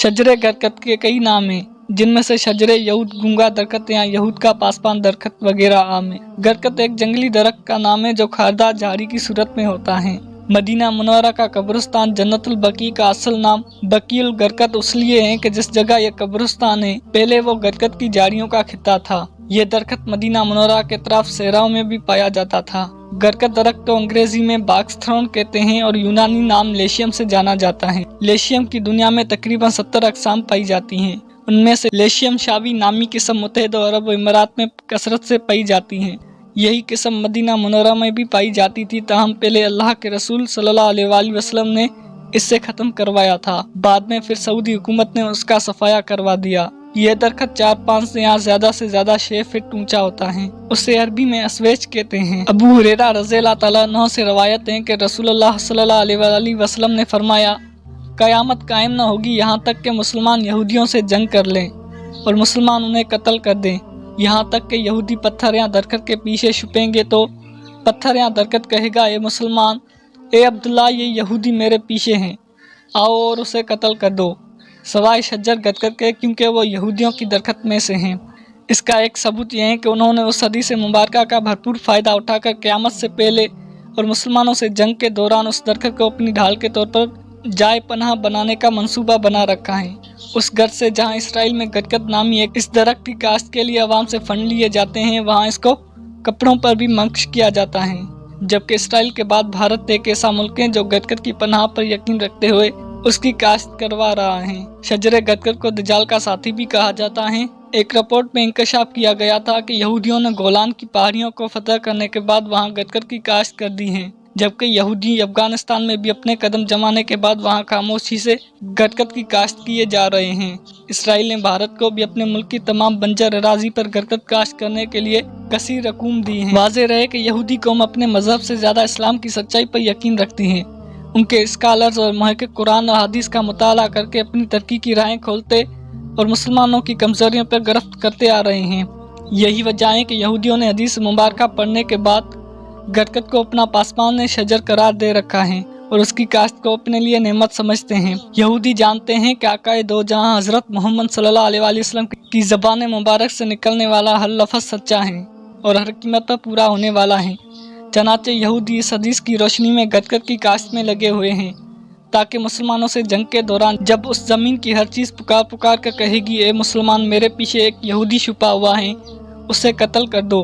शजरे गरकत के कई नाम हैं, जिनमें से शजरे यहूद, गूंगा दरख्त या यहूद का पासपान दरख्त वगैरह आम है। गरकत एक जंगली दरख्त का नाम है जो खारदार झाड़ी की सूरत में होता है। मदीना मुनव्वरा का कब्रिस्तान जन्नतुल बकी का असल नाम बकीउल गरकत इसलिए है कि जिस जगह यह कब्रिस्तान है पहले वो गरकत की झाड़ियों का खित्ता था। यह दरख्त मदीना मुनव्वरा के तरफ सहराओं में भी पाया जाता था। गरकत दरख्त को अंग्रेजी में बाक्सथ्रोन कहते हैं और यूनानी नाम लेशियम से जाना जाता है। लेशियम की दुनिया में तकरीबन 70 अक़साम पाई जाती हैं। उनमें से लेशियम शावी नामी किस्म मुत्तहिदा अरब इमारात में कसरत से पाई जाती हैं। यही किस्म मदीना मुनव्वरा में भी पाई जाती थी, ताहम पहले अल्लाह के रसूल सल्लल्लाहु अलैहि वसल्लम ने इससे ख़त्म करवाया था। बाद में फिर सऊदी हुकूमत ने उसका सफाया करवा दिया। यह दरख्त 4-5 या ज़्यादा से ज़्यादा 6 फीट ऊंचा होता है। उसे अरबी में अस्वेज कहते हैं। अबू हुरैरा रज़ियल्लाहु तआला अन्हु से रवायत है कि रसूलुल्लाह सल्लल्लाहु अलैहि वसल्लम ने फरमाया, क़यामत कायम न होगी यहाँ तक कि मुसलमान यहूदियों से जंग कर लें और मुसलमान उन्हें कत्ल कर दें। यहाँ तक कि यहूदी पत्थर या दरख्त के पीछे छुपेंगे तो पत्थर या दरख्त कहेगा, ए मुसलमान, ए अब्दुल्ला, ये यहूदी मेरे पीछे हैं, आओ और उसे कत्ल कर दो, सवाए शज्जर गदकद के, क्योंकि वो यहूदियों की दरख्त में से हैं। इसका एक सबूत यह है कि उन्होंने उस हदीस मुबारका का भरपूर फ़ायदा उठाकर क़यामत से पहले और मुसलमानों से जंग के दौरान उस दरख्त को अपनी ढाल के तौर पर जाए पनाह बनाने का मंसूबा बना रखा है। उस गर्ज से जहाँ इसराइल में गदकद नामी एक इस दरख्त की काश्त के लिए अवाम से फंड लिए जाते हैं, वहाँ इसको कपड़ों पर भी मंक्श किया जाता है। जबकि इसराइल के बाद भारत एक ऐसा मुल्क है जो गदकद की पनाह पर यकीन रखते हुए उसकी काश्त करवा रहा है। शजरे गदकद को दज्जाल का साथी भी कहा जाता है। एक रिपोर्ट में इंकशाफ किया गया था कि यहूदियों ने गोलान की पहाड़ियों को फतह करने के बाद वहाँ गदकद की काश्त कर दी है, जबकि यहूदी अफगानिस्तान में भी अपने कदम जमाने के बाद वहाँ खामोशी से गदकद की काश्त किए जा रहे हैं। इसराइल ने भारत को भी अपने मुल्क की तमाम बंजर अराजी पर गदकद काश्त करने के लिए कसीर रकूम दी है। वाज़ेह रहे कि यहूदी कौम अपने मजहब से ज़्यादा इस्लाम की सच्चाई पर यकीन रखती है। उनके स्कॉलर्स और मुहक्किक कुरान और हदीस का मुताला करके अपनी तरक्की की राहें खोलते और मुसलमानों की कमजोरियों पर गिरफ्त करते आ रहे हैं। यही वजह है कि यहूदियों ने हदीस मुबारका पढ़ने के बाद गदकद को अपना पासपान शजर करार दे रखा है और उसकी काश्त को अपने लिए नेमत समझते हैं। यहूदी जानते हैं कि आकाए दो जहां हजरत मोहम्मद सल्लल्लाहु अलैहि वसल्लम की ज़बान मुबारक से निकलने वाला हर लफ्ज़ सच्चा है और हर कीमत पर पूरा होने वाला है। चनाचे यहूदी इस हदीस की रोशनी में गदकद की काश्त में लगे हुए हैं ताकि मुसलमानों से जंग के दौरान जब उस ज़मीन की हर चीज़ पुकार पुकार कर कहेगी, ए मुसलमान, मेरे पीछे एक यहूदी छुपा हुआ है, उसे कत्ल कर दो,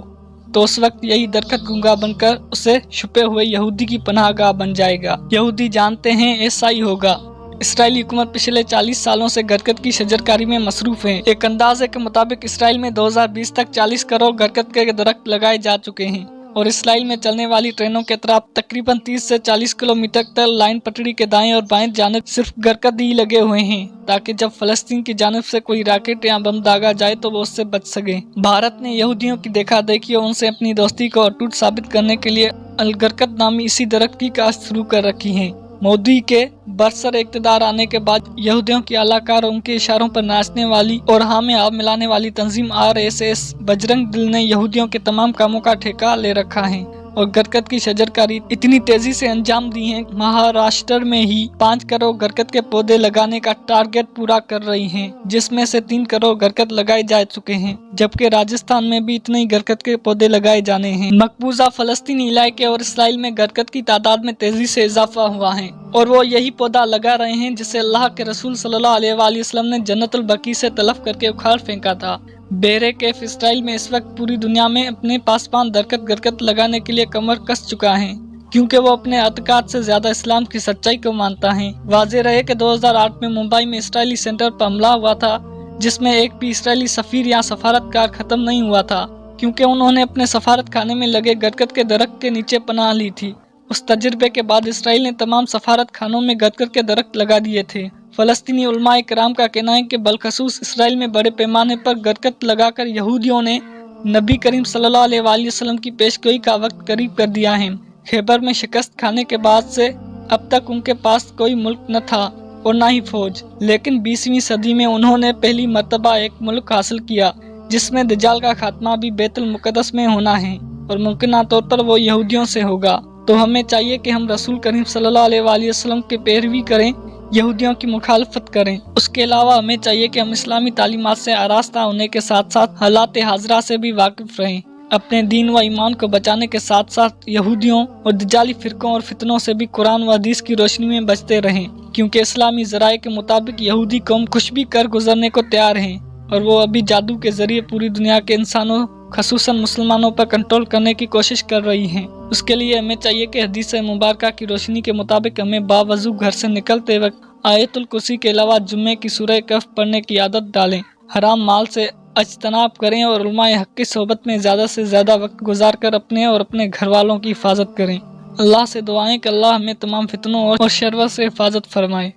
तो उस वक्त यही दरख्त गूंगा बनकर उसे छुपे हुए यहूदी की पनाहगाह बन जाएगा। यहूदी जानते हैं ऐसा ही होगा। इसराइली हुकूमत पिछले 40 सालों से गदकद की शजरकारी में मसरूफ़ है। एक अंदाजे के मुताबिक इसराइल में 2020 तक 40 करोड़ गदकद के दरख्त लगाए जा चुके हैं और इसराइल में चलने वाली ट्रेनों के तरफ तकरीबन 30 से 40 किलोमीटर तक लाइन पटड़ी के दाएं और बाएं जानिब सिर्फ गदकद ही लगे हुए हैं, ताकि जब फलस्तीन की जानिब से कोई रॉकेट या बम दागा जाए तो वो उससे बच सके। भारत ने यहूदियों की देखा देखी और उनसे अपनी दोस्ती को अटूट साबित करने के लिए अल-गरकद नामी इसी दरख्त की काश्त शुरू कर रखी है। मोदी के बरसर इक़्तिदार आने के बाद यहूदियों की आलाकार और उनके इशारों पर नाचने वाली और हाँ में हाँ मिलाने वाली तंजीम RSS बजरंग दल ने यहूदियों के तमाम कामों का ठेका ले रखा है और गदकद की शजरकारी इतनी तेजी से अंजाम दी है। महाराष्ट्र में ही 5 करोड़ गदकद के पौधे लगाने का टारगेट पूरा कर रही हैं, जिसमें से 3 करोड़ गदकद लगाए जा चुके हैं, जबकि राजस्थान में भी इतने ही गदकद के पौधे लगाए जाने हैं। मकबूजा फलस्तीनी इलाके और इसराइल में गदकद की तादाद में तेजी से इजाफा हुआ है और वो यही पौधा लगा रहे हैं जिसे अल्लाह के रसूल सल्लल्लाहु अलैहि वसल्लम ने जन्नतुल बकी से तलफ करके उखाड़ फेंका था। बेरे केफ इसराइल में इस वक्त पूरी दुनिया में अपने पासपान दरख्त गदकद लगाने के लिए कमर कस चुका है, क्योंकि वो अपने अतकाद से ज्यादा इस्लाम की सच्चाई को मानता है। वाज़ेह रहे कि 2008 में मुंबई में इसराइली सेंटर पर हमला हुआ था, जिसमें एक भी इसराइली सफीर या सफारतकार खत्म नहीं हुआ था, क्योंकि उन्होंने अपने सफारत खाने में लगे गदकद के दरख्त के नीचे पनाह ली थी। उस तजुर्बे के बाद इसराइल ने तमाम सफारत खानों में गदकद के दरख्त लगा दिए थे। फलस्तीनी उलमाए किराम का कहना है कि बलखसूस इसराइल में बड़े पैमाने पर गदकद लगाकर यहूदियों ने नबी करीम सल्लल्लाहु अलैहि वसल्लम की पेशगोई का वक्त करीब कर दिया है। खैबर में शिकस्त खाने के बाद से अब तक उनके पास कोई मुल्क न था और न ही फौज, लेकिन 20वीं सदी में उन्होंने पहली मर्तबा एक मुल्क हासिल किया जिसमें दज्जाल का खात्मा भी बैतुल मुक़द्दस में होना है और मुमकिन तौर पर वो यहूदियों से होगा। तो हमें चाहिए कि हम रसूल करीम सल्लल्लाहु अलैहि वसल्लम की पैरवी करें, یہودیوں کی مخالفت کریں۔ اس کے علاوہ ہمیں چاہیے کہ ہم اسلامی تعلیمات سے آراستہ ہونے کے ساتھ ساتھ حالات حاضرہ سے بھی واقف رہیں۔ اپنے دین و ایمان کو بچانے کے ساتھ ساتھ یہودیوں اور دجالی فرقوں اور فتنوں سے بھی قرآن و حدیث کی روشنی میں بچتے رہیں، کیونکہ اسلامی ذرائع کے مطابق یہودی قوم کچھ بھی کر گزرنے کو تیار ہیں اور وہ ابھی جادو کے ذریعے پوری دنیا کے انسانوں خصوصاً مسلمانوں پر کنٹرول کرنے کی کوشش کر رہی ہیں۔ اس کے لیے ہمیں چاہیے کہ حدیث مبارکہ کی روشنی کے مطابق ہمیں باوضو گھر سے نکلتے وقت آیت الکرسی کے علاوہ جمعے کی سورہ کہف پڑھنے کی عادت ڈالیں، حرام مال سے اجتناب کریں اور علماء حق کی صحبت میں زیادہ سے زیادہ وقت گزار کر اپنے اور اپنے گھر والوں کی حفاظت کریں۔ اللہ سے دعائیں کہ اللہ ہمیں تمام فتنوں اور شر سے حفاظت فرمائے۔